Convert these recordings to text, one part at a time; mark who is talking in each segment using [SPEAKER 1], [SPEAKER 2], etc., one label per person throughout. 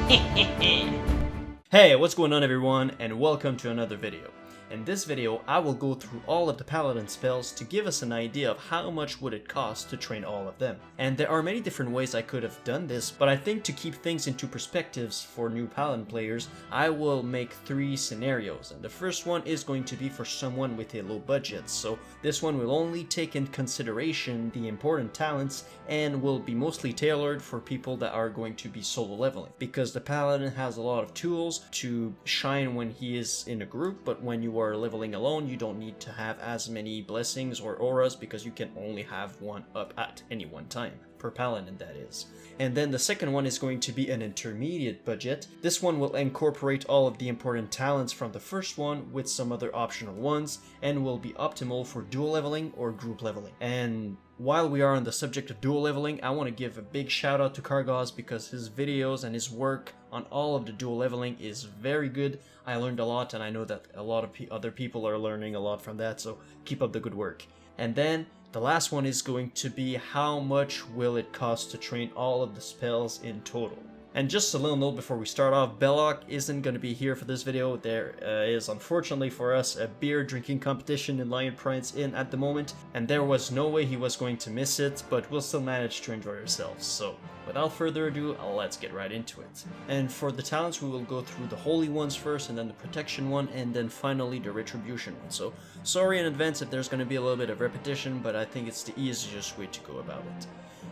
[SPEAKER 1] Hey, what's going on everyone, and welcome to another video. In this video, I will go through all of the Paladin spells to give us an idea of how much would it cost to train all of them. And there are many different ways I could have done this, but I think to keep things into perspectives for new Paladin players, I will make 3 scenarios. And the first one is going to be for someone with a low budget, so this one will only take into consideration the important talents and will be mostly tailored for people that are going to be solo leveling. Because the Paladin has a lot of tools to shine when he is in a group, but when you are leveling alone, you don't need to have as many blessings or auras because you can only have one up at any one time. Per Paladin, that is. And then the second one is going to be an intermediate budget. This one will incorporate all of the important talents from the first one with some other optional ones and will be optimal for dual leveling or group leveling. And while we are on the subject of dual leveling, I want to give a big shout out to Kargaz because his videos and his work on all of the dual leveling is very good. I learned a lot, and I know that a lot of other people are learning a lot from that, so keep up the good work. And then the last one is going to be how much will it cost to train all of the spells in total. And just a little note before we start off, Bhelockharyh isn't going to be here for this video. There is, unfortunately for us, a beer drinking competition in Lion Pride's Inn at the moment, and there was no way he was going to miss it, but we'll still manage to enjoy ourselves. So, without further ado, let's get right into it. And for the talents, we will go through the Holy ones first, and then the Protection one, and then finally the Retribution one. So, sorry in advance if there's going to be a little bit of repetition, but I think it's the easiest way to go about it.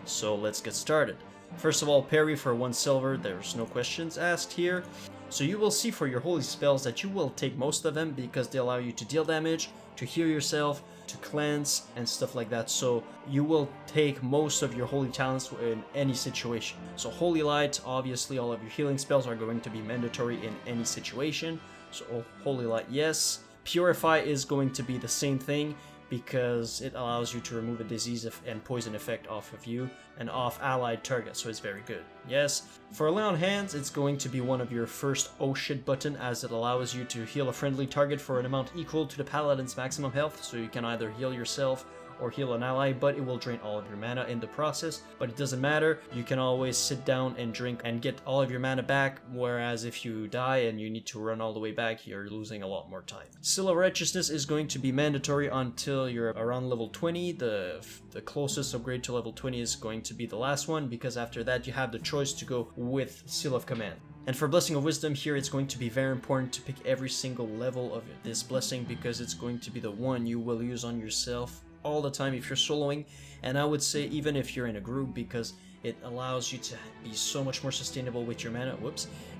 [SPEAKER 1] So, let's get started. First of all, parry for 1 silver, there's no questions asked here. So you will see for your holy spells that you will take most of them because they allow you to deal damage, to heal yourself, to cleanse, and stuff like that. So you will take most of your holy talents in any situation. So Holy Light, obviously all of your healing spells are going to be mandatory in any situation. So Holy Light, yes. Purify is going to be the same thing, because it allows you to remove a disease and poison effect off of you and off allied targets, so it's very good. Yes. For Lay on Hands, it's going to be one of your first oh shit button, as it allows you to heal a friendly target for an amount equal to the Paladin's maximum health, so you can either heal yourself or heal an ally, but it will drain all of your mana in the process. But it doesn't matter, you can always sit down and drink and get all of your mana back, whereas if you die and you need to run all the way back, you're losing a lot more time. Seal of Righteousness is going to be mandatory until you're around level 20. The closest upgrade to level 20 is going to be the last one, because after that you have the choice to go with Seal of Command. And for Blessing of Wisdom here, it's going to be very important to pick every single level of this blessing, because it's going to be the one you will use on yourself all the time if you're soloing, and I would say even if you're in a group, because it allows you to be so much more sustainable with your mana.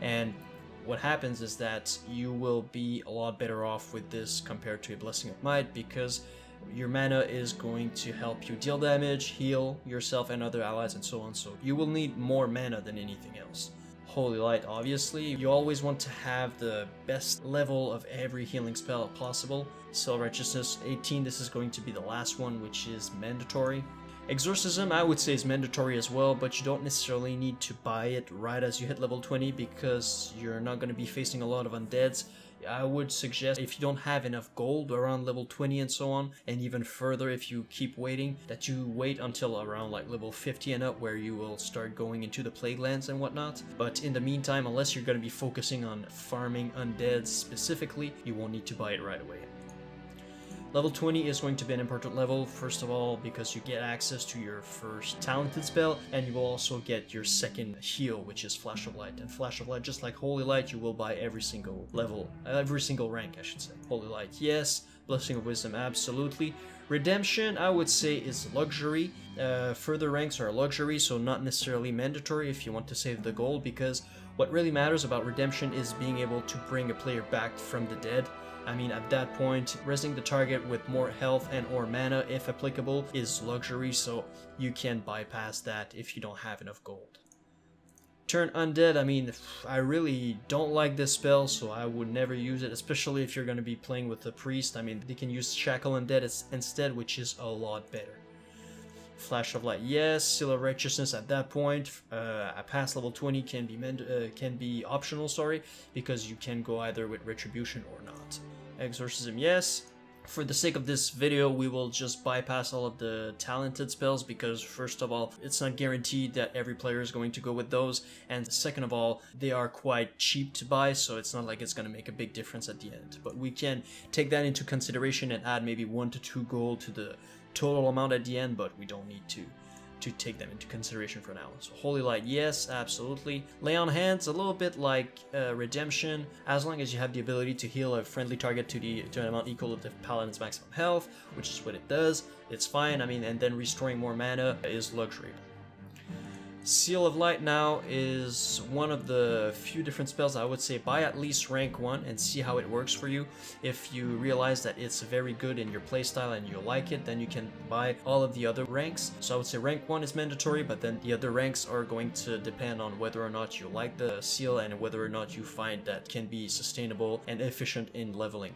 [SPEAKER 1] And what happens is that you will be a lot better off with this compared to a Blessing of Might, because your mana is going to help you deal damage, heal yourself and other allies, and so on. So you will need more mana than anything else. Holy Light, obviously, you always want to have the best level of every healing spell possible. Seal of Righteousness 18, this is going to be the last one, which is mandatory. Exorcism, I would say, is mandatory as well, but you don't necessarily need to buy it right as you hit level 20, because you're not going to be facing a lot of undeads. I would suggest, if you don't have enough gold around level 20 and so on, and even further if you keep waiting, that you wait until around like level 50 and up, where you will start going into the Plague Lands and whatnot. But in the meantime, unless you're going to be focusing on farming undeads specifically, you won't need to buy it right away. Level 20 is going to be an important level, first of all, because you get access to your first talented spell, and you will also get your second heal, which is Flash of Light. And Flash of Light, just like Holy Light, you will buy every single level, every single rank, I should say. Holy Light, yes. Blessing of Wisdom, absolutely. Redemption, I would say, is luxury. Further ranks are luxury, so not necessarily mandatory if you want to save the gold, because what really matters about Redemption is being able to bring a player back from the dead. I mean, at that point, resing the target with more health and or mana, if applicable, is luxury, so you can bypass that if you don't have enough gold. Turn Undead, I mean, I really don't like this spell, so I would never use it, especially if you're going to be playing with a priest. I mean, they can use Shackle Undead instead, which is a lot better. Flash of Light, yes. Seal of Righteousness at that point, past level 20 can be optional, because you can go either with Retribution or not. Exorcism, yes. For the sake of this video, we will just bypass all of the talented spells because first of all, it's not guaranteed that every player is going to go with those, and second of all, they are quite cheap to buy, so it's not like it's going to make a big difference at the end. But we can take that into consideration and add maybe 1 to 2 gold to the total amount at the end, but we don't need to take them into consideration for now. So Holy Light, yes, absolutely. Lay on Hands, a little bit like Redemption, as long as you have the ability to heal a friendly target to an amount equal to the Paladin's maximum health, which is what it does, it's fine. I mean, and then restoring more mana is luxury. Seal of Light now is one of the few different spells I would say buy at least rank 1 and see how it works for you. If you realize that it's very good in your playstyle and you like it, then you can buy all of the other ranks. So I would say rank 1 is mandatory, but then the other ranks are going to depend on whether or not you like the seal and whether or not you find that can be sustainable and efficient in leveling.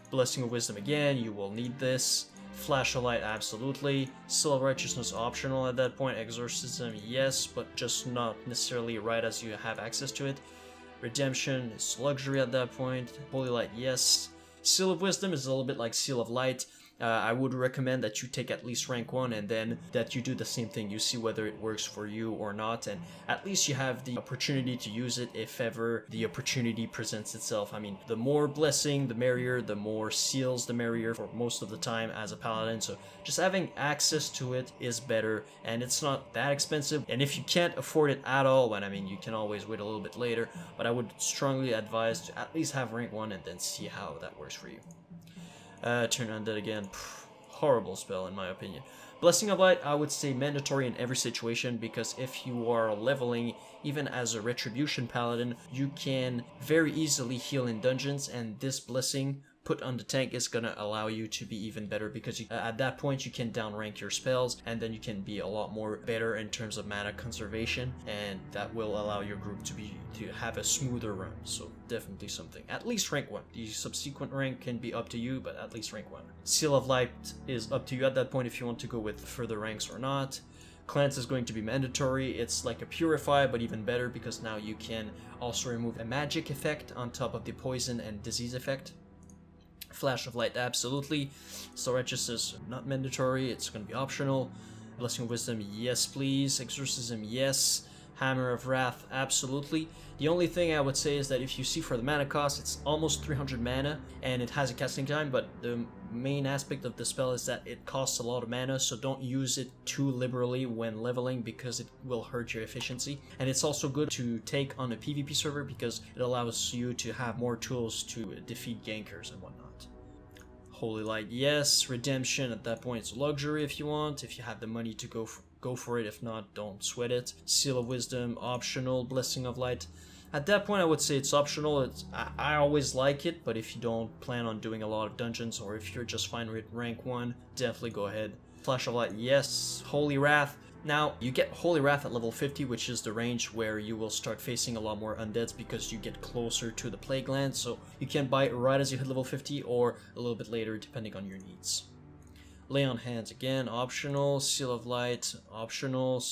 [SPEAKER 1] Blessing of Wisdom again, you will need this. Flash of Light, absolutely. Seal of Righteousness, optional at that point. Exorcism, yes, but just not necessarily right as you have access to it. Redemption is luxury at that point. Holy Light, yes. Seal of Wisdom is a little bit like Seal of Light. I would recommend that you take at least rank 1 and then that you do the same thing. You see whether it works for you or not, and at least you have the opportunity to use it if ever the opportunity presents itself. I mean, the more blessing, the merrier, the more seals, the merrier for most of the time as a paladin. So just having access to it is better, and it's not that expensive. And if you can't afford it at all, well, I mean, you can always wait a little bit later, but I would strongly advise to at least have rank 1 and then see how that works for you. Turn Undead again. Horrible spell in my opinion. Blessing of Light, I would say mandatory in every situation, because if you are leveling even as a Retribution Paladin, you can very easily heal in dungeons, and this blessing put on the tank is gonna allow you to be even better, because at that point you can downrank your spells, and then you can be a lot more better in terms of mana conservation, and that will allow your group to have a smoother run. So definitely something. At least rank 1. The subsequent rank can be up to you, but at least rank 1. Seal of Light is up to you at that point if you want to go with further ranks or not. Cleanse is going to be mandatory. It's like a Purify, but even better, because now you can also remove a magic effect on top of the poison and disease effect. Flash of Light, absolutely. Soul Righteousness, not mandatory, it's going to be optional. Blessing of Wisdom, yes please. Exorcism, yes. Hammer of Wrath, absolutely. The only thing I would say is that if you see for the mana cost, it's almost 300 mana, and it has a casting time, but the main aspect of the spell is that it costs a lot of mana, so don't use it too liberally when leveling, because it will hurt your efficiency. And it's also good to take on a PvP server, because it allows you to have more tools to defeat gankers and whatnot. Holy Light, yes. Redemption, at that point it's luxury if you want, if you have the money to go for it. If not, don't sweat it. Seal of Wisdom, optional. Blessing of Light, at that point I would say it's optional. I always like it, but if you don't plan on doing a lot of dungeons, or if you're just fine with rank 1, definitely go ahead. Flash of Light, yes. Holy Wrath, now you get Holy Wrath at level 50, which is the range where you will start facing a lot more undeads, because you get closer to the Plague Land, so you can buy it right as you hit level 50 or a little bit later depending on your needs. Lay on Hands again, optional. Seal of Light, optional.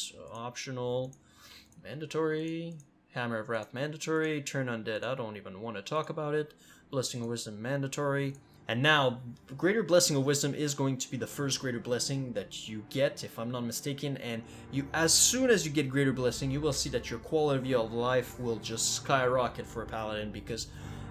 [SPEAKER 1] Mandatory. Hammer of Wrath, mandatory. Turn Undead, I don't even want to talk about it. Blessing of Wisdom, mandatory. And now, Greater Blessing of Wisdom is going to be the first Greater Blessing that you get, if I'm not mistaken, and as soon as you get Greater Blessing, you will see that your quality of life will just skyrocket for a Paladin, because,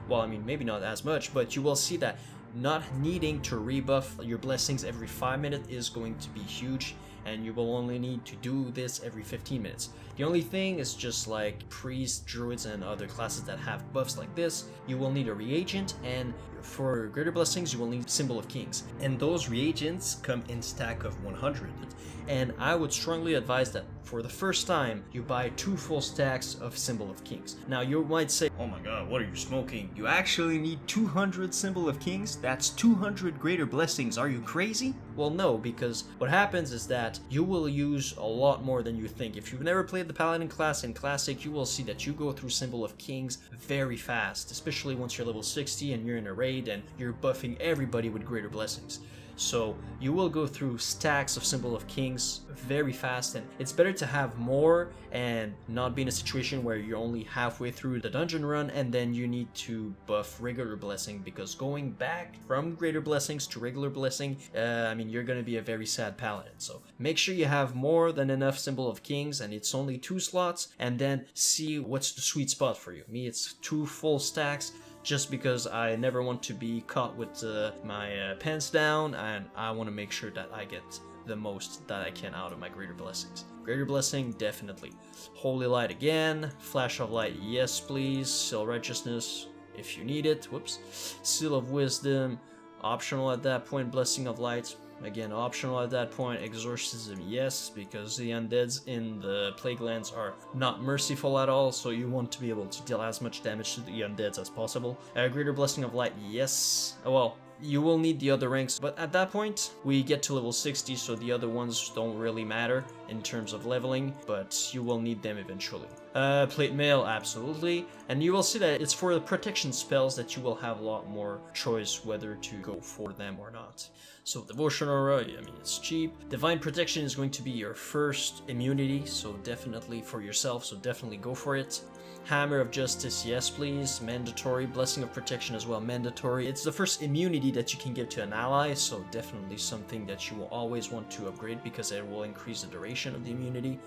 [SPEAKER 1] well, I mean, maybe not as much, but you will see that not needing to rebuff your blessings every 5 minutes is going to be huge, and you will only need to do this every 15 minutes. The only thing is just like priests, druids, and other classes that have buffs like this, you will need a reagent, and for Greater Blessings you will need Symbol of Kings. And those reagents come in stack of 100. And I would strongly advise that for the first time, you buy 2 full stacks of Symbol of Kings. Now you might say, oh my god, what are you smoking? You actually need 200 Symbol of Kings? That's 200 Greater Blessings, are you crazy? Well no, because what happens is that you will use a lot more than you think. If you've never played the Paladin class in Classic, you will see that you go through Symbol of Kings very fast, especially once you're level 60 and you're in a raid and you're buffing everybody with Greater Blessings. So you will go through stacks of Symbol of Kings very fast, and it's better to have more and not be in a situation where you're only halfway through the dungeon run and then you need to buff regular blessing, because going back from greater blessings to regular blessing, I mean, you're gonna be a very sad paladin. So make sure you have more than enough Symbol of Kings, and it's only 2 slots, and then see what's the sweet spot for you. Me, it's 2 full stacks, just because I never want to be caught with my pants down, and I want to make sure that I get the most that I can out of my Greater Blessings. Greater Blessing, definitely. Holy Light again. Flash of Light, yes please. Seal Righteousness, if you need it. Whoops. Seal of Wisdom, optional at that point. Blessing of Light, again optional at that point. Exorcism, yes, because the undeads in the Plague Lands are not merciful at all, so you want to be able to deal as much damage to the undeads as possible. Greater Blessing of Light, yes. Well, you will need the other ranks, but at that point we get to level 60, so the other ones don't really matter in terms of leveling, but you will need them eventually. Plate Mail, absolutely, and you will see that it's for the protection spells that you will have a lot more choice whether to go for them or not. So Devotion Aura, I mean, it's cheap. Divine Protection is going to be your first immunity, so definitely for yourself, so definitely go for it. Hammer of Justice, yes please, mandatory. Blessing of Protection as well, mandatory. It's the first immunity that you can give to an ally, so definitely something that you will always want to upgrade because it will increase the duration of the immunity.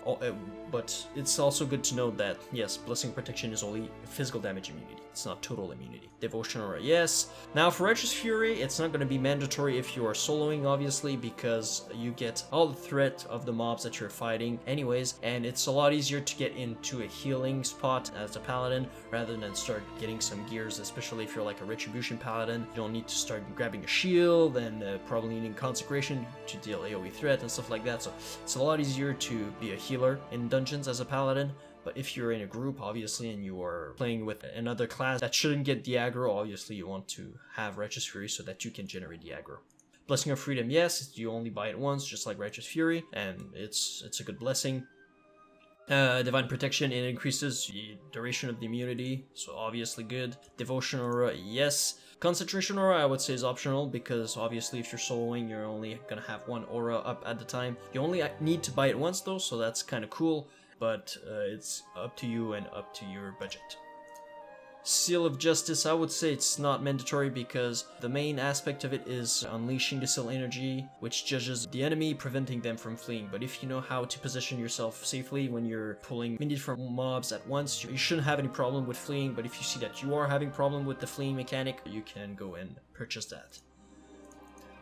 [SPEAKER 1] But it's also good to know that, yes, Blessing of Protection is only physical damage immunity, it's not total immunity. Devotion Aura, yes. Now for Righteous Fury, it's not going to be mandatory if you are soloing, obviously, because you get all the threat of the mobs that you're fighting anyways, and it's a lot easier to get into a healing spot as a paladin rather than start getting some gears, especially if you're like a Retribution Paladin. You don't need to start grabbing a shield and probably needing Consecration to deal AoE threat and stuff like that, so it's a lot easier to be a healer in dungeons as a paladin. But if you're in a group, obviously, and you are playing with another class that shouldn't get the aggro, obviously you want to have Righteous Fury so that you can generate the aggro. Blessing of Freedom, yes, you only buy it once, just like Righteous Fury, and it's a good blessing. Divine Protection, it increases the duration of the immunity, so obviously good. Devotion Aura, yes. Concentration Aura, I would say, is optional, because obviously if you're soloing, you're only gonna have one aura up at the time. You only need to buy it once though, so that's kind of cool, but it's up to you and up to your budget. Seal of Justice, I would say it's not mandatory because the main aspect of it is unleashing the seal energy, which judges the enemy, preventing them from fleeing. But if you know how to position yourself safely when you're pulling many different mobs at once, you shouldn't have any problem with fleeing. But if you see that you are having problem with the fleeing mechanic, you can go and purchase that.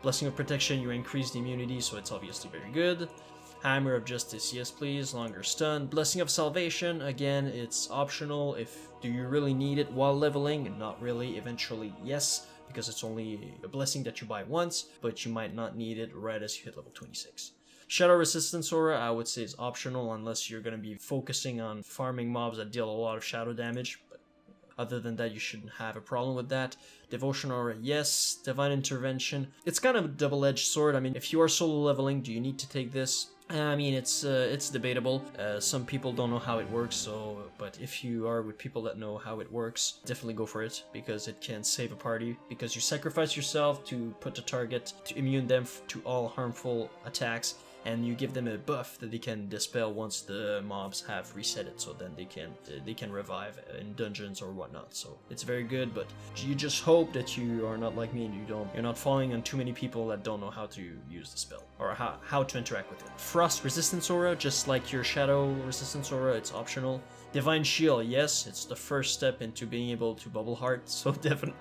[SPEAKER 1] Blessing of Protection, you increase the immunity, so it's obviously very good. Hammer of Justice, yes please, longer stun. Blessing of Salvation, again, it's optional if do you really need it while leveling, not really, eventually yes, because it's only a blessing that you buy once, but you might not need it right as you hit level 26. Shadow Resistance Aura, I would say is optional unless you're going to be focusing on farming mobs that deal a lot of shadow damage, but other than that you shouldn't have a problem with that. Devotion Aura, yes. Divine Intervention, it's kind of a double-edged sword. I mean, if you are solo leveling, do you need to take this? I mean, it's debatable. Some people don't know how it works, but if you are with people that know how it works, definitely go for it, because it can save a party, because you sacrifice yourself to put the target to immune them to all harmful attacks, and you give them a buff that they can dispel once the mobs have reset it, so then they can revive in dungeons or whatnot. So it's very good, but you just hope that you are not like me and you're not falling on too many people that don't know how to use the spell or how to interact with it. Frost Resistance Aura, just like your Shadow Resistance Aura, it's optional. Divine Shield, yes, it's the first step into being able to Bubble Heart, so definitely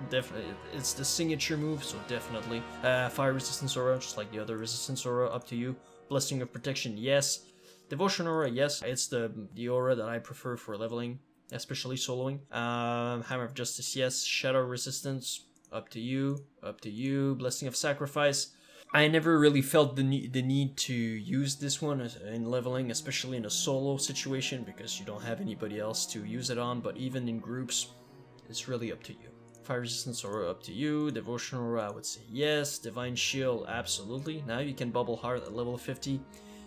[SPEAKER 1] it's the signature move, so definitely. Fire Resistance Aura, just like the other Resistance Aura, up to you. Blessing of Protection, yes. Devotion Aura, yes, it's the aura that I prefer for leveling, especially soloing. Hammer of Justice, yes. Shadow Resistance, up to you, up to you. Blessing of Sacrifice, I never really felt the need to use this one in leveling, especially in a solo situation, because you don't have anybody else to use it on, but even in groups, it's really up to you. Fire Resistance Aura, up to you. Devotion Aura, I would say yes. Divine Shield, absolutely. Now you can Bubble Heart at level 50.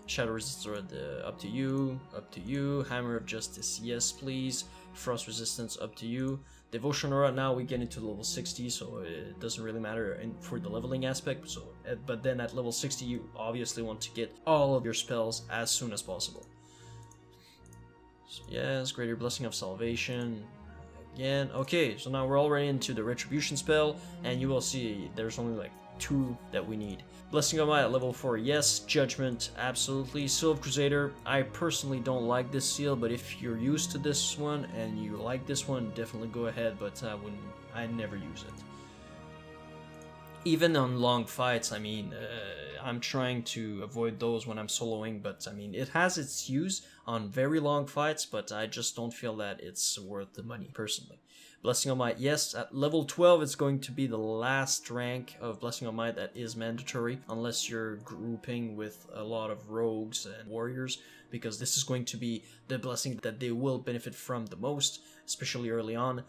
[SPEAKER 1] Shadow resistance are up to you, up to you. Hammer of Justice, yes please. Frost resistance, up to you. Devotion aura, now we get into level 60, so it doesn't really matter for the leveling aspect. So, but then at level 60, you obviously want to get all of your spells as soon as possible. So yes, Greater Blessing of Salvation. Again, okay, so now we're already into the Retribution spell, and you will see there's only like 2 that we need. Blessing of Might at level 4, yes. Judgment, absolutely. Seal of Crusader, I personally don't like this seal, but if you're used to this one and you like this one, definitely go ahead, but I never use it. Even on long fights, I mean, I'm trying to avoid those when I'm soloing, but I mean, it has its use on very long fights, but I just don't feel that it's worth the money, personally. Blessing of Might, yes, at level 12 it's going to be the last rank of Blessing of Might that is mandatory, unless you're grouping with a lot of rogues and warriors, because this is going to be the blessing that they will benefit from the most, especially early on.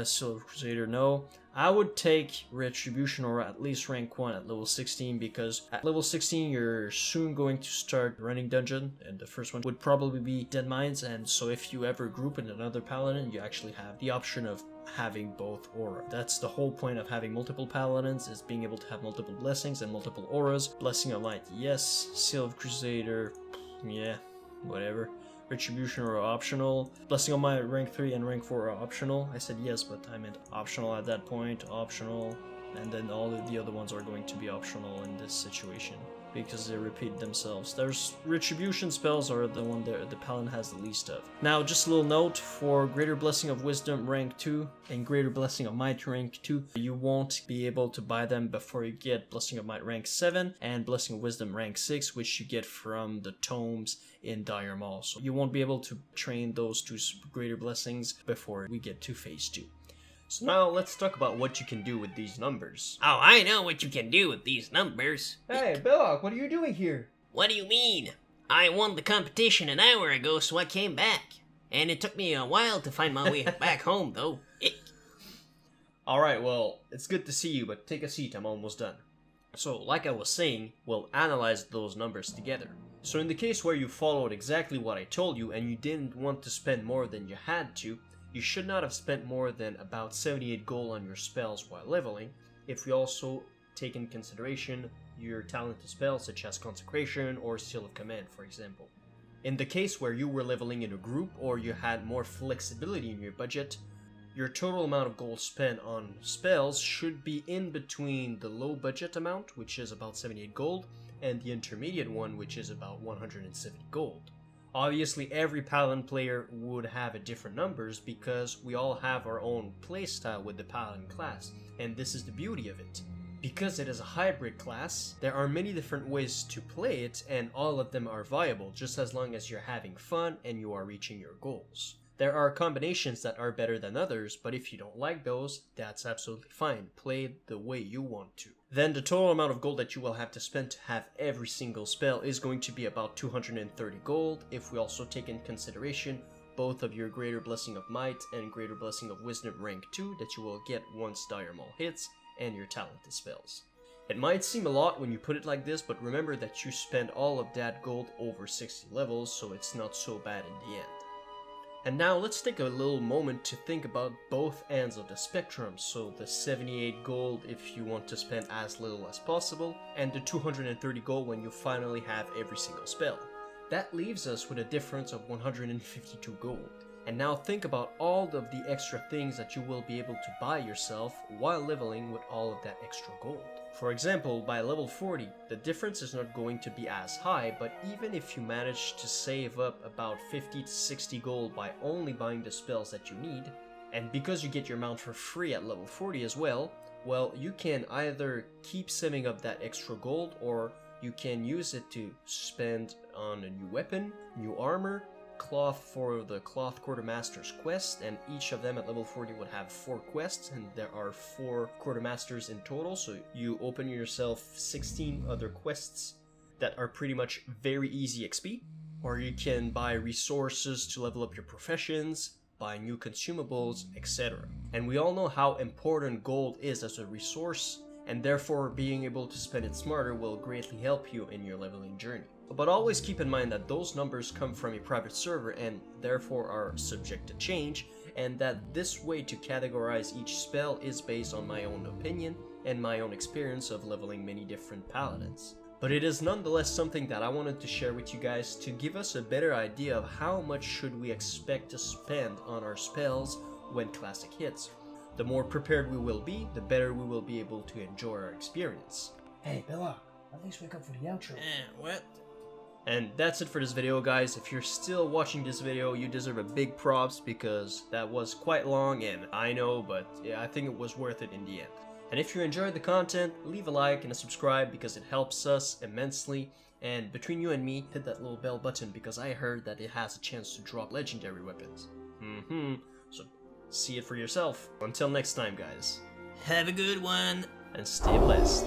[SPEAKER 1] So Crusader, no. I would take Retribution or at least rank 1 at level 16, because at level 16 you're soon going to start running dungeon, and the first one would probably be Dead Mines, and so if you ever group in another Paladin, you actually have the option of having both aura. That's the whole point of having multiple Paladins, is being able to have multiple blessings and multiple auras. Blessing of Might, yes. Seal of Crusader, yeah, whatever. Retribution are optional. Blessing of Might rank 3 and rank 4 are optional. I said yes, but I meant optional at that point, optional, and then all of the other ones are going to be optional in this situation, because they repeat themselves. There's Retribution spells are the one that the Paladin has the least of. Now, just a little note, for Greater Blessing of Wisdom rank 2 and Greater Blessing of Might rank 2, you won't be able to buy them before you get Blessing of Might rank 7 and Blessing of Wisdom rank 6, which you get from the tomes in Dire Maul. So you won't be able to train those 2 Greater Blessings before we get to Phase 2. So now let's talk about what you can do with these numbers.
[SPEAKER 2] Oh, I know what you can do with these numbers.
[SPEAKER 1] Hey, Bhelock, what are you doing here?
[SPEAKER 2] What do you mean? I won the competition an hour ago, so I came back. And it took me a while to find my way back home, though.
[SPEAKER 1] Alright, well, it's good to see you, but take a seat, I'm almost done. So, like I was saying, we'll analyze those numbers together. So in the case where you followed exactly what I told you and you didn't want to spend more than you had to, you should not have spent more than about 78 gold on your spells while leveling, if we also take in consideration your talented spells such as Consecration or Seal of Command, for example. In the case where you were leveling in a group or you had more flexibility in your budget, your total amount of gold spent on spells should be in between the low budget amount, which is about 78 gold, and the intermediate one, which is about 170 gold. Obviously, every Paladin player would have a different numbers because we all have our own playstyle with the Paladin class, and this is the beauty of it. Because it is a hybrid class, there are many different ways to play it, and all of them are viable, just as long as you're having fun and you are reaching your goals. There are combinations that are better than others, but if you don't like those, that's absolutely fine. Play the way you want to. Then the total amount of gold that you will have to spend to have every single spell is going to be about 230 gold, if we also take in consideration both of your Greater Blessing of Might and Greater Blessing of Wisdom rank 2 that you will get once Dire Maul hits, and your talented spells. It might seem a lot when you put it like this, but remember that you spend all of that gold over 60 levels, so it's not so bad in the end. And now let's take a little moment to think about both ends of the spectrum, so the 78 gold if you want to spend as little as possible, and the 230 gold when you finally have every single spell. That leaves us with a difference of 152 gold. And now think about all of the extra things that you will be able to buy yourself while leveling with all of that extra gold. For example, by level 40, the difference is not going to be as high, but even if you manage to save up about 50 to 60 gold by only buying the spells that you need, and because you get your mount for free at level 40 as well, well, you can either keep saving up that extra gold, or you can use it to spend on a new weapon, new armor, cloth for the Cloth Quartermaster's quest, and each of them at level 40 would have 4 quests, and there are 4 Quartermasters in total, so you open yourself 16 other quests that are pretty much very easy XP. Or you can buy resources to level up your professions, buy new consumables, etc. And we all know how important gold is as a resource, and therefore being able to spend it smarter will greatly help you in your leveling journey. But always keep in mind that those numbers come from a private server and therefore are subject to change, and that this way to categorize each spell is based on my own opinion and my own experience of leveling many different paladins. But it is nonetheless something that I wanted to share with you guys to give us a better idea of how much should we expect to spend on our spells when Classic hits. The more prepared we will be, the better we will be able to enjoy our experience.
[SPEAKER 3] Hey, Bella, at least wake up for the outro.
[SPEAKER 2] What?
[SPEAKER 1] And that's it for this video, guys. If you're still watching this video, you deserve a big props because that was quite long, and I know, but yeah, I think it was worth it in the end. And if you enjoyed the content, leave a like and a subscribe because it helps us immensely. And between you and me, hit that little bell button because I heard that it has a chance to drop legendary weapons. So see it for yourself. Until next time, guys.
[SPEAKER 2] Have a good one.
[SPEAKER 1] And stay blessed.